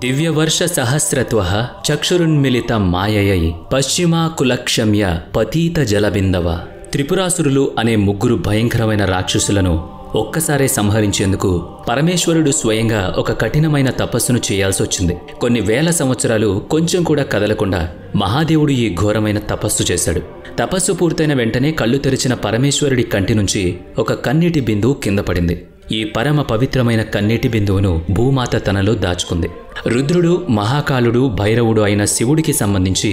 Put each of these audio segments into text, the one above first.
దివ్యవర్ష సహస్రత్వః చక్షురున్మిళిత మాయయై పశ్చిమాకులక్ష్యమ్య పతీత జలబిందవ. త్రిపురాసురులు అనే ముగ్గురు భయంకరమైన రాక్షసులను ఒక్కసారే సంహరించేందుకు పరమేశ్వరుడు స్వయంగా ఒక కఠినమైన తపస్సును చేయాల్సి వచ్చింది. కొన్ని వేల సంవత్సరాలు కొంచెం కూడా కదలకుండా మహాదేవుడు ఈ ఘోరమైన తపస్సు చేశాడు. తపస్సు పూర్తయిన వెంటనే కళ్ళు తెరిచిన పరమేశ్వరుడి కంటి నుంచి ఒక కన్నీటి బిందువు కింద పడింది. ఈ పరమ పవిత్రమైన కన్నీటి బిందువును భూమాత తనలో దాచుకుంది. రుద్రుడు, మహాకాలుడు, భైరవుడు అయిన శివుడికి సంబంధించి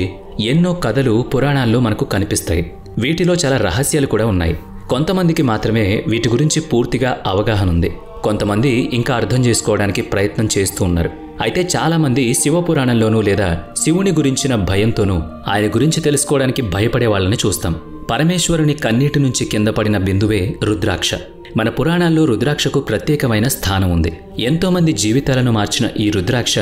ఎన్నో కథలు పురాణాల్లో మనకు కనిపిస్తాయి. వీటిలో చాలా రహస్యాలు కూడా ఉన్నాయి. కొంతమందికి మాత్రమే వీటి గురించి పూర్తిగా అవగాహన ఉంది. కొంతమంది ఇంకా అర్థం చేసుకోవడానికి ప్రయత్నం చేస్తూ ఉన్నారు. అయితే చాలామంది శివపురాణంలోనూ లేదా శివుని గురించిన భయంతోనూ ఆయన గురించి తెలుసుకోవడానికి భయపడే వాళ్ళని చూస్తాం. పరమేశ్వరుని కన్నీటి నుంచి కింద పడిన బిందువే రుద్రాక్ష. మన పురాణాల్లో రుద్రాక్షకు ప్రత్యేకమైన స్థానం ఉంది. ఎంతోమంది జీవితాలను మార్చిన ఈ రుద్రాక్ష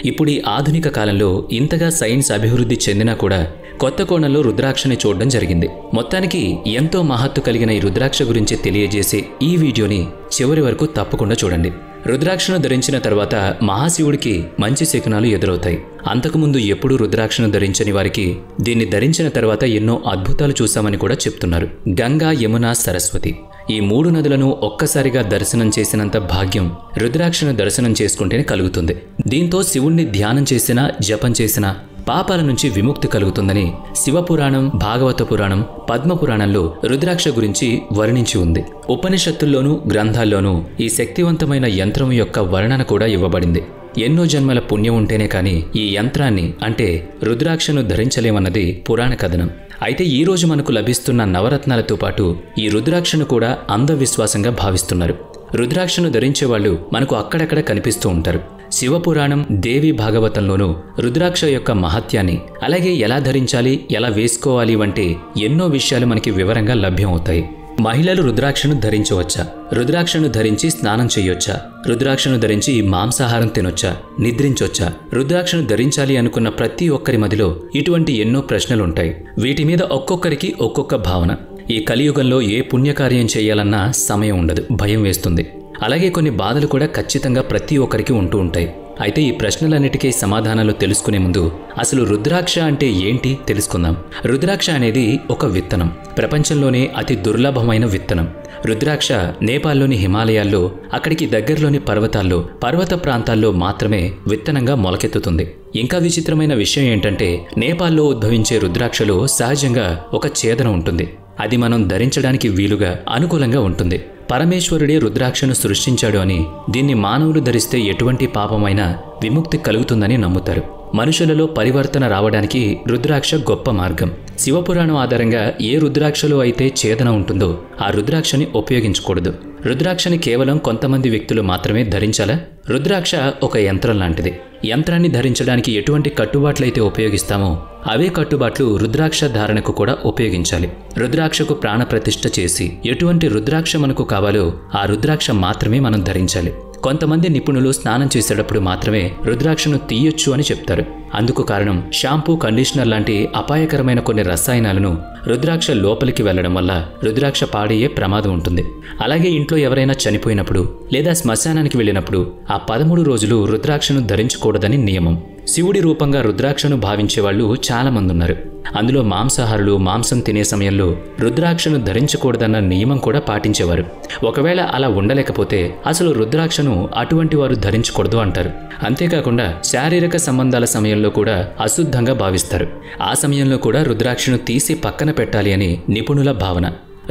ఇప్పుడు ఈ ఆధునిక కాలంలో ఇంతగా సైన్స్ అభివృద్ధి చెందినా కూడా కొత్త కోణంలో రుద్రాక్షని చూడడం జరిగింది. మొత్తానికి ఎంతో మహత్తు కలిగిన ఈ రుద్రాక్ష గురించి తెలియజేసే ఈ వీడియోని చివరి వరకు తప్పకుండా చూడండి. రుద్రాక్షను ధరించిన తర్వాత మహాశివుడికి మంచి శకునాలు ఎదురవుతాయి. అంతకుముందు ఎప్పుడూ రుద్రాక్షను ధరించని వారికి దీన్ని ధరించిన తర్వాత ఎన్నో అద్భుతాలు చూశామని కూడా చెప్తున్నారు. గంగా, యమున, సరస్వతి ఈ 3 నదులను ఒక్కసారిగా దర్శనం చేసినంత భాగ్యం రుద్రాక్షను దర్శనం చేసుకుంటేనే కలుగుతుంది. దీంతో శివుణ్ణి ధ్యానం చేసినా, జపం చేసినా పాపాల నుంచి విముక్తి కలుగుతుందని శివపురాణం, భాగవత పురాణం, పద్మపురాణంలో రుద్రాక్ష గురించి వర్ణించి ఉంది. ఉపనిషత్తుల్లోనూ గ్రంథాల్లోనూ ఈ శక్తివంతమైన యంత్రం యొక్క వర్ణన కూడా ఇవ్వబడింది. ఎన్నో జన్మల పుణ్యం ఉంటేనే కానీ ఈ యంత్రాన్ని అంటే రుద్రాక్షను ధరించలేమన్నది పురాణ కథనం. అయితే ఈరోజు మనకు లభిస్తున్న నవరత్నాలతో పాటు ఈ రుద్రాక్షను కూడా అంధవిశ్వాసంగా భావిస్తున్నారు. రుద్రాక్షను ధరించే వాళ్ళు మనకు అక్కడక్కడ కనిపిస్తూ ఉంటారు. శివపురాణం, దేవి భాగవతంలోనూ రుద్రాక్ష యొక్క మహత్యాన్ని, అలాగే ఎలా ధరించాలి, ఎలా వేసుకోవాలి వంటి ఎన్నో విషయాలు మనకి వివరంగా లభ్యమవుతాయి. మహిళలు రుద్రాక్షను ధరించవచ్చా? రుద్రాక్షను ధరించి స్నానం చేయొచ్చా? రుద్రాక్షను ధరించి మాంసాహారం తినొచ్చా? నిద్రించొచ్చా? రుద్రాక్షను ధరించాలి అనుకున్న ప్రతి ఒక్కరి మదిలో ఇటువంటి ఎన్నో ప్రశ్నలుంటాయి. వీటి మీద ఒక్కొక్కరికి ఒక్కొక్క భావన. ఈ కలియుగంలో ఏ పుణ్యకార్యం చేయాలన్నా సమయం ఉండదు, భయం వేస్తుంది. అలాగే కొన్ని బాధలు కూడా ఖచ్చితంగా ప్రతి ఒక్కరికి ఉంటూ ఉంటాయి. అయితే ఈ ప్రశ్నలన్నిటికీ సమాధానాలు తెలుసుకునే ముందు అసలు రుద్రాక్ష అంటే ఏంటి తెలుసుకుందాం. రుద్రాక్ష అనేది ఒక విత్తనం, ప్రపంచంలోనే అతి దుర్లభమైన విత్తనం. రుద్రాక్ష నేపాల్లోని హిమాలయాల్లో, అక్కడికి దగ్గరలోని పర్వతాల్లో, పర్వత ప్రాంతాల్లో మాత్రమే విత్తనంగా మొలకెత్తుతుంది. ఇంకా విచిత్రమైన విషయం ఏంటంటే నేపాల్లో ఉద్భవించే రుద్రాక్షలో సహజంగా ఒక ఛేదన ఉంటుంది. అది మనం ధరించడానికి వీలుగా, అనుకూలంగా ఉంటుంది. పరమేశ్వరుడే రుద్రాక్షను సృష్టించాడు అని, దీన్ని మానవులు ధరిస్తే ఎటువంటి పాపమైనా విముక్తి కలుగుతుందని నమ్ముతారు. మనుషులలో పరివర్తన రావడానికి రుద్రాక్ష గొప్ప మార్గం. శివపురాణం ఆధారంగా ఏ రుద్రాక్షలో అయితే ఛేదన ఉంటుందో ఆ రుద్రాక్షని ఉపయోగించకూడదు. రుద్రాక్షని కేవలం కొంతమంది వ్యక్తులు మాత్రమే ధరించాలా? రుద్రాక్ష ఒక యంత్రం లాంటిది. యంత్రాన్ని ధరించడానికి ఎటువంటి కట్టుబాట్లయితే ఉపయోగిస్తామో అవే కట్టుబాట్లు రుద్రాక్ష ధారణకు కూడా ఉపయోగించాలి. రుద్రాక్షకు ప్రాణప్రతిష్ఠ చేసి ఎటువంటి రుద్రాక్ష మనకు కావాలో ఆ రుద్రాక్ష మాత్రమే మనం ధరించాలి. కొంతమంది నిపుణులు స్నానం చేసేటప్పుడు మాత్రమే రుద్రాక్షను తీయొచ్చు అని చెప్తారు. అందుకు కారణం షాంపూ, కండిషనర్ లాంటి అపాయకరమైన కొన్ని రసాయనాలను రుద్రాక్ష లోపలికి వెళ్లడం వల్ల రుద్రాక్ష పాడయ్యే ప్రమాదం ఉంటుంది. అలాగే ఇంట్లో ఎవరైనా చనిపోయినప్పుడు లేదా శ్మశానానికి వెళ్ళినప్పుడు ఆ 13 రోజులు రుద్రాక్షను ధరించకూడదని నియమం. శివుడి రూపంగా రుద్రాక్షను భావించే వాళ్ళు చాలా మంది ఉన్నారు. అందులో మాంసాహారులు మాంసం తినే సమయంలో రుద్రాక్షను ధరించకూడదన్న నియమం కూడా పాటించేవారు. ఒకవేళ అలా ఉండలేకపోతే అసలు రుద్రాక్షను అటువంటి వారు ధరించకూడదు అంటారు. అంతేకాకుండా శారీరక సంబంధాల సమయంలో కూడా అశుద్ధంగా భావిస్తారు. ఆ సమయంలో కూడా రుద్రాక్షను తీసి పక్కన పెట్టాలి అని నిపుణుల భావన.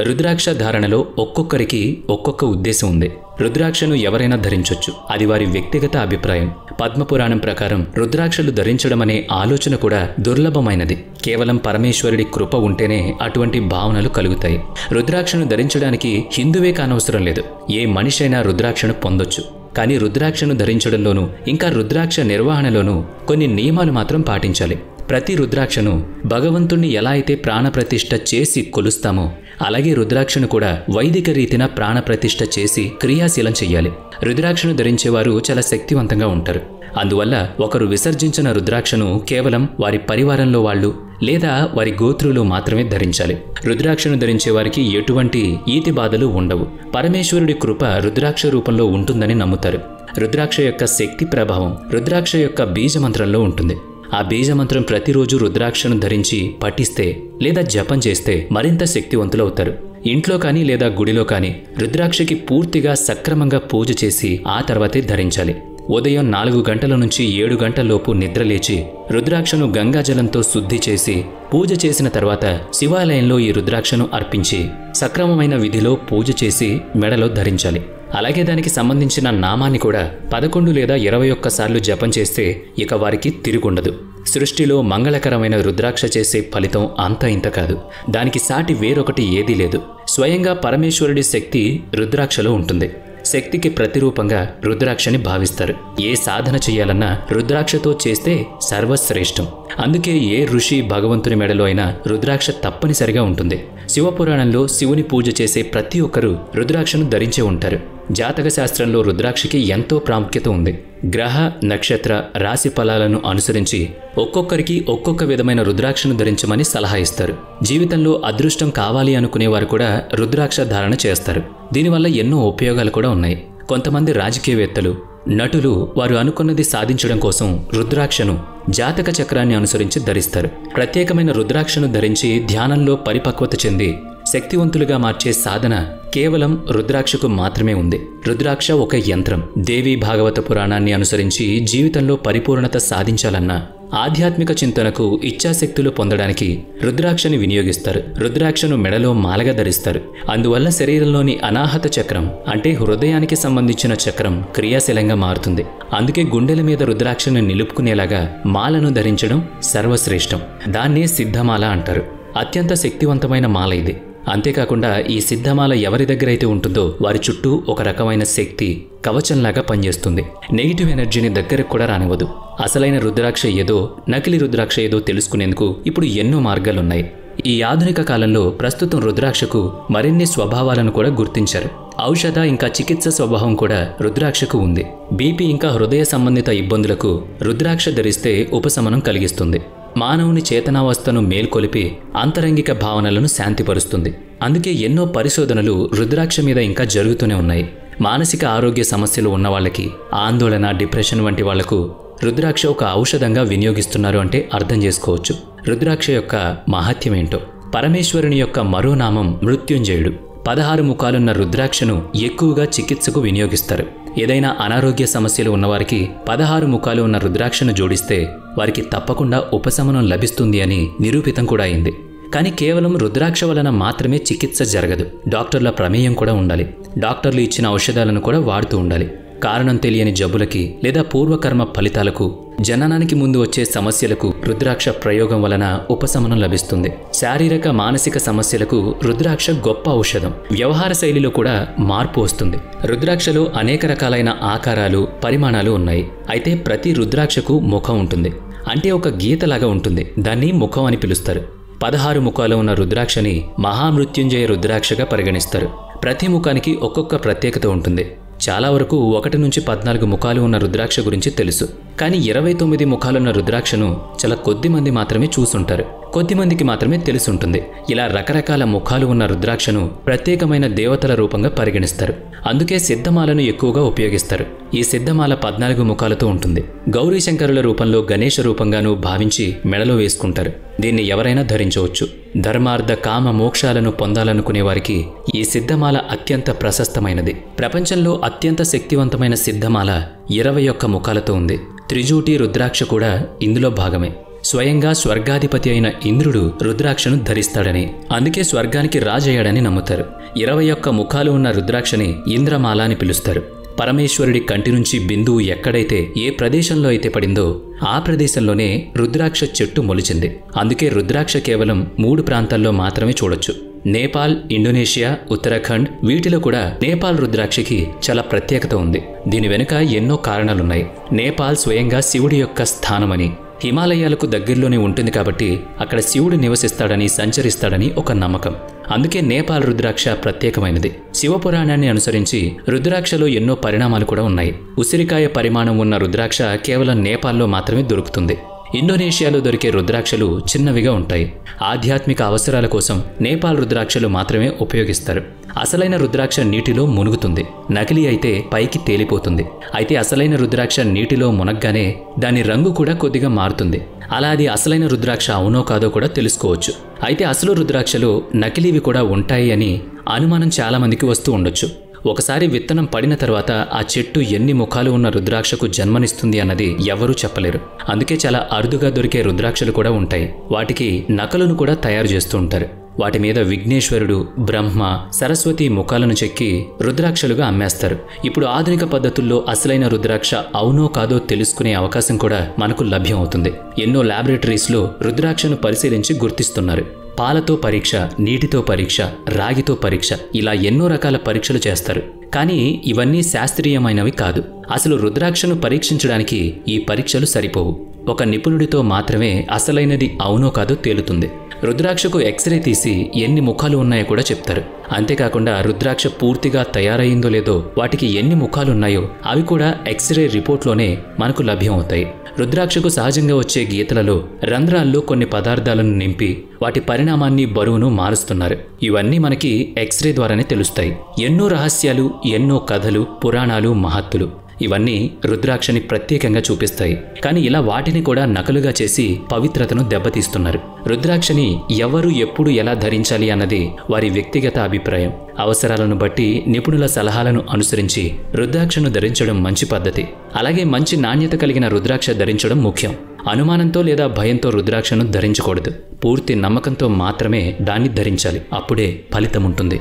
రుద్రాక్ష ధారణలో ఒక్కొక్కరికి ఒక్కొక్క ఉద్దేశం ఉంది. రుద్రాక్షను ఎవరైనా ధరించొచ్చు, అది వారి వ్యక్తిగత అభిప్రాయం. పద్మపురాణం ప్రకారం రుద్రాక్షలు ధరించడం అనే ఆలోచన కూడా దుర్లభమైనది. కేవలం పరమేశ్వరుడి కృప ఉంటేనే అటువంటి భావనలు కలుగుతాయి. రుద్రాక్షను ధరించడానికి హిందువే కానవసరం లేదు, ఏ మనిషైనా రుద్రాక్షను పొందొచ్చు. కానీ రుద్రాక్షను ధరించడంలోనూ ఇంకా రుద్రాక్ష నిర్వహణలోనూ కొన్ని నియమాలు మాత్రం పాటించాలి. ప్రతి రుద్రాక్షను భగవంతుణ్ణి ఎలా అయితే ప్రాణప్రతిష్ఠ చేసి కొలుస్తామో అలాగే రుద్రాక్షను కూడా వైదిక రీతిన ప్రాణప్రతిష్ఠ చేసి క్రియాశీలం చెయ్యాలి. రుద్రాక్షను ధరించేవారు చాలా శక్తివంతంగా ఉంటారు. అందువల్ల ఒకరు విసర్జించిన రుద్రాక్షను కేవలం వారి పరివారంలో వాళ్ళు లేదా వారి గోత్రులు మాత్రమే ధరించాలి. రుద్రాక్షను ధరించే వారికి ఎటువంటి ఈతి బాధలు ఉండవు. పరమేశ్వరుడి కృప రుద్రాక్ష రూపంలో ఉంటుందని నమ్ముతారు. రుద్రాక్ష యొక్క శక్తి ప్రభావం రుద్రాక్ష యొక్క బీజమంత్రంలో ఉంటుంది. ఆ బీజమంత్రం ప్రతిరోజు రుద్రాక్షను ధరించి పఠిస్తే లేదా జపం చేస్తే మరింత శక్తివంతులవుతారు. ఇంట్లో కానీ లేదా గుడిలో కానీ రుద్రాక్షకి పూర్తిగా సక్రమంగా పూజ చేసి ఆ తర్వాతే ధరించాలి. ఉదయం 4 గంటల నుంచి 7 గంటలలోపు నిద్రలేచి రుద్రాక్షను గంగాజలంతో శుద్ధి చేసి పూజ చేసిన తర్వాత శివాలయంలో ఈ రుద్రాక్షను అర్పించి సక్రమమైన విధిలో పూజ చేసి మెడలో ధరించాలి. అలాగే దానికి సంబంధించిన నామాన్ని కూడా 11 లేదా 21 సార్లు జపం చేస్తే ఇక వారికి తిరుగుండదు. సృష్టిలో మంగళకరమైన రుద్రాక్ష చేసే ఫలితం అంత ఇంత కాదు. దానికి సాటి వేరొకటి ఏదీ లేదు. స్వయంగా పరమేశ్వరుడి శక్తి రుద్రాక్షలో ఉంటుంది. శక్తికి ప్రతిరూపంగా రుద్రాక్షని భావిస్తారు. ఏ సాధన చేయాలన్నా రుద్రాక్షతో చేస్తే సర్వశ్రేష్టం. అందుకే ఏ ఋషి భగవంతుని మెడలో అయినా రుద్రాక్ష తప్పనిసరిగా ఉంటుంది. శివపురాణంలో శివుని పూజ చేసే ప్రతి ఒక్కరూ రుద్రాక్షను ధరించే ఉంటారు. జాతక శాస్త్రంలో రుద్రాక్షకి ఎంతో ప్రాముఖ్యత ఉంది. గ్రహ నక్షత్ర రాశి ఫలాలను అనుసరించి ఒక్కొక్కరికి ఒక్కొక్క విధమైన రుద్రాక్షను ధరించమని సలహా ఇస్తారు. జీవితంలో అదృష్టం కావాలి అనుకునేవారు కూడా రుద్రాక్ష ధారణ చేస్తారు. దీనివల్ల ఎన్నో ఉపయోగాలు కూడా ఉన్నాయి. కొంతమంది రాజకీయవేత్తలు, నటులు వారు అనుకున్నది సాధించడం కోసం రుద్రాక్షను జాతక చక్రాన్ని అనుసరించి ధరిస్తారు. ప్రత్యేకమైన రుద్రాక్షను ధరించి ధ్యానంలో పరిపక్వత చెంది శక్తివంతులుగా మార్చే సాధన కేవలం రుద్రాక్షకు మాత్రమే ఉంది. రుద్రాక్ష ఒక యంత్రం. దేవి భాగవత పురాణాన్ని అనుసరించి జీవితంలో పరిపూర్ణత సాధించాలన్నా ఆధ్యాత్మిక చింతనకు ఇచ్ఛాశక్తులు పొందడానికి రుద్రాక్షని వినియోగిస్తారు. రుద్రాక్షను మెడలో మాలగా ధరిస్తారు. అందువల్ల శరీరంలోని అనాహత చక్రం అంటే హృదయానికి సంబంధించిన చక్రం క్రియాశీలంగా మారుతుంది. అందుకే గుండెల మీద రుద్రాక్షను నిలుపుకునేలాగా మాలను ధరించడం సర్వశ్రేష్టం. దాన్నే సిద్ధమాల అంటారు. అత్యంత శక్తివంతమైన మాల ఇది. అంతేకాకుండా ఈ సిద్ధమాల ఎవరి దగ్గరైతే ఉంటుందో వారి చుట్టూ ఒక రకమైన శక్తి కవచంలాగా పనిచేస్తుంది. నెగిటివ్ ఎనర్జీని దగ్గరకు కూడా రానివ్వదు. అసలైన రుద్రాక్ష ఏదో నకిలీ రుద్రాక్ష ఏదో తెలుసుకునేందుకు ఇప్పుడు ఎన్నో మార్గాలున్నాయి. ఈ ఆధునిక కాలంలో ప్రస్తుతం రుద్రాక్షకు మరిన్ని స్వభావాలను కూడా గుర్తించారు. ఔషధ ఇంకా చికిత్స స్వభావం కూడా రుద్రాక్షకు ఉంది. బీపీ ఇంకా హృదయ సంబంధిత ఇబ్బందులకు రుద్రాక్ష ధరిస్తే ఉపశమనం కలిగిస్తుంది. మానవుని చేతనావస్థను మేల్కొలిపి అంతరంగిక భావనలను శాంతిపరుస్తుంది. అందుకే ఎన్నో పరిశోధనలు రుద్రాక్ష మీద ఇంకా జరుగుతూనే ఉన్నాయి. మానసిక ఆరోగ్య సమస్యలు ఉన్న వాళ్ళకి, ఆందోళన, డిప్రెషన్ వంటి వాళ్లకు రుద్రాక్ష ఒక ఔషధంగా వినియోగిస్తున్నారు అంటే అర్థం చేసుకోవచ్చు. రుద్రాక్ష యొక్క మహత్యం ఏంటో. పరమేశ్వరుని యొక్క మరో నామం మృత్యుంజయుడు. 16 ముఖాలున్న రుద్రాక్షను ఎక్కువగా చికిత్సకు వినియోగిస్తారు. ఏదైనా అనారోగ్య సమస్యలు ఉన్నవారికి 16 ముఖాలు ఉన్న రుద్రాక్షను జోడిస్తే వారికి తప్పకుండా ఉపశమనం లభిస్తుంది అని నిరూపితం కూడా అయింది. కానీ కేవలం రుద్రాక్ష వలన మాత్రమే చికిత్స జరగదు. డాక్టర్ల ప్రమేయం కూడా ఉండాలి. డాక్టర్లు ఇచ్చిన ఔషధాలను కూడా వాడుతూ ఉండాలి. కారణం తెలియని జబ్బులకి లేదా పూర్వకర్మ ఫలితాలకు, జననానికి ముందు వచ్చే సమస్యలకు రుద్రాక్ష ప్రయోగం వలన ఉపశమనం లభిస్తుంది. శారీరక మానసిక సమస్యలకు రుద్రాక్ష గొప్ప ఔషధం. వ్యవహార శైలిలో కూడా మార్పు వస్తుంది. రుద్రాక్షలో అనేక రకాలైన ఆకారాలు, పరిమాణాలు ఉన్నాయి. అయితే ప్రతి రుద్రాక్షకు ముఖం ఉంటుంది. అంటే ఒక గీతలాగా ఉంటుంది. దాన్ని ముఖం అని పిలుస్తారు. 16 ముఖాలు ఉన్న రుద్రాక్షని మహామృత్యుంజయ రుద్రాక్షగా పరిగణిస్తారు. ప్రతి ముఖానికి ఒక్కొక్క ప్రత్యేకత ఉంటుంది. చాలా వరకు 1 నుంచి 14 ముఖాలు ఉన్న రుద్రాక్ష గురించి తెలుసు. కానీ 29 ముఖాలున్న రుద్రాక్షను చాలా కొద్ది మంది మాత్రమే చూసుంటారు. కొద్దిమందికి మాత్రమే తెలుసుంటుంది. ఇలా రకరకాల ముఖాలు ఉన్న రుద్రాక్షను ప్రత్యేకమైన దేవతల రూపంగా పరిగణిస్తారు. అందుకే సిద్ధమాలను ఎక్కువగా ఉపయోగిస్తారు. ఈ సిద్ధమాల 14 ముఖాలతో ఉంటుంది. గౌరీశంకరుల రూపంలో గణేశ రూపంగానూ భావించి మెడలో వేసుకుంటారు. దీన్ని ఎవరైనా ధరించవచ్చు. ధర్మార్థ కామ మోక్షాలను పొందాలనుకునే వారికి ఈ సిద్ధమాల అత్యంత ప్రశస్తమైనది. ప్రపంచంలో అత్యంత శక్తివంతమైన సిద్ధమాల 21 ముఖాలతో ఉంది. త్రిజూటి రుద్రాక్ష కూడా ఇందులో భాగమే. స్వయంగా స్వర్గాధిపతి అయిన ఇంద్రుడు రుద్రాక్షను ధరిస్తాడని, అందుకే స్వర్గానికి రాజయ్యాడని నమ్ముతారు. 21 ముఖాలు ఉన్న రుద్రాక్షని ఇంద్రమాల అని పిలుస్తారు. పరమేశ్వరుడి కంటి నుంచి బిందువు ఎక్కడైతే, ఏ ప్రదేశంలో అయితే పడిందో ఆ ప్రదేశంలోనే రుద్రాక్ష చెట్టు మొలిచింది. అందుకే రుద్రాక్ష కేవలం 3 ప్రాంతాల్లో మాత్రమే చూడొచ్చు. నేపాల్, ఇండోనేషియా, ఉత్తరాఖండ్, వీటిలో కూడా నేపాల్ రుద్రాక్షకి చాలా ప్రత్యేకత ఉంది. దీని వెనుక ఎన్నో కారణాలున్నాయి. నేపాల్ స్వయంగా శివుడి యొక్క స్థానమని, హిమాలయాలకు దగ్గరలోనే ఉంటుంది కాబట్టి అక్కడ శివుడు నివసిస్తాడని, సంచరిస్తాడని ఒక నమ్మకం. అందుకే నేపాల్ రుద్రాక్ష ప్రత్యేకమైనది. శివపురాణాన్ని అనుసరించి రుద్రాక్షలో ఎన్నో పరిణామాలు కూడా ఉన్నాయి. ఉసిరికాయ పరిమాణం ఉన్న రుద్రాక్ష కేవలం నేపాల్లో మాత్రమే దొరుకుతుంది. ఇండోనేషియాలో దొరికే రుద్రాక్షలు చిన్నవిగా ఉంటాయి. ఆధ్యాత్మిక అవసరాల కోసం నేపాల్ రుద్రాక్షలు మాత్రమే ఉపయోగిస్తారు. అసలైన రుద్రాక్ష నీటిలో మునుగుతుంది, నకిలీ అయితే పైకి తేలిపోతుంది. అయితే అసలైన రుద్రాక్ష నీటిలో మునగ్గానే దాని రంగు కూడా కొద్దిగా మారుతుంది. అలా అది అసలైన రుద్రాక్ష అవునో కాదో కూడా తెలుసుకోవచ్చు. అయితే అసలు రుద్రాక్షలు నకిలీవి కూడా ఉంటాయి అని అనుమానం చాలామందికి వస్తూ ఉండొచ్చు. ఒకసారి విత్తనం పడిన తర్వాత ఆ చెట్టు ఎన్ని ముఖాలు ఉన్న రుద్రాక్షకు జన్మనిస్తుంది అన్నది ఎవరూ చెప్పలేరు. అందుకే చాలా అరుదుగా దొరికే రుద్రాక్షలు కూడా ఉంటాయి. వాటికి నకలును కూడా తయారు చేస్తూ ఉంటారు. వాటి మీద విఘ్నేశ్వరుడు, బ్రహ్మ, సరస్వతి ముఖాలను చెక్కి రుద్రాక్షలుగా అమ్మేస్తారు. ఇప్పుడు ఆధునిక పద్ధతుల్లో అసలైన రుద్రాక్ష అవునో కాదో తెలుసుకునే అవకాశం కూడా మనకు లభ్యం అవుతుంది. ఎన్నో ల్యాబొరేటరీస్లో రుద్రాక్షను పరిశీలించి గుర్తిస్తున్నారు. పాలతో పరీక్ష, నీటితో పరీక్ష, రాగితో పరీక్ష, ఇలా ఎన్నో రకాల పరీక్షలు చేస్తారు. కానీ ఇవన్నీ శాస్త్రీయమైనవి కాదు. అసలు రుద్రాక్షను పరీక్షించడానికి ఈ పరీక్షలు సరిపోవు. ఒక నిపుణుడితో మాత్రమే అసలైనది అవునో కాదో తేలుతుంది. రుద్రాక్షకు ఎక్స్రే తీసి ఎన్ని ముఖాలు ఉన్నాయో కూడా చెప్తారు. అంతేకాకుండా రుద్రాక్ష పూర్తిగా తయారయ్యిందో లేదో, వాటికి ఎన్ని ముఖాలున్నాయో అవి కూడా ఎక్స్రే రిపోర్ట్లోనే మనకు లభ్యం అవుతాయి. రుద్రాక్షకు సహజంగా వచ్చే గీతలలో రంధ్రాల్లో కొన్ని పదార్థాలను నింపి వాటి పరిణామాన్ని, బరువును మారుస్తున్నారు. ఇవన్నీ మనకి ఎక్స్రే ద్వారానే తెలుస్తాయి. ఎన్నో రహస్యాలు, ఎన్నో కథలు, పురాణాలు, మహత్తులు ఇవన్నీ రుద్రాక్షని ప్రత్యేకంగా చూపిస్తాయి. కానీ ఇలా వాటిని కూడా నకలుగా చేసి పవిత్రతను దెబ్బతీస్తున్నారు. రుద్రాక్షని ఎవరు ఎప్పుడు ఎలా ధరించాలి అన్నది వారి వ్యక్తిగత అభిప్రాయం. అవసరాలను బట్టి నిపుణుల సలహాలను అనుసరించి రుద్రాక్షను ధరించడం మంచి పద్ధతి. అలాగే మంచి నాణ్యత కలిగిన రుద్రాక్ష ధరించడం ముఖ్యం. అనుమానంతో లేదా భయంతో రుద్రాక్షను ధరించకూడదు. పూర్తి నమ్మకంతో మాత్రమే దాన్ని ధరించాలి. అప్పుడే ఫలితం ఉంటుంది.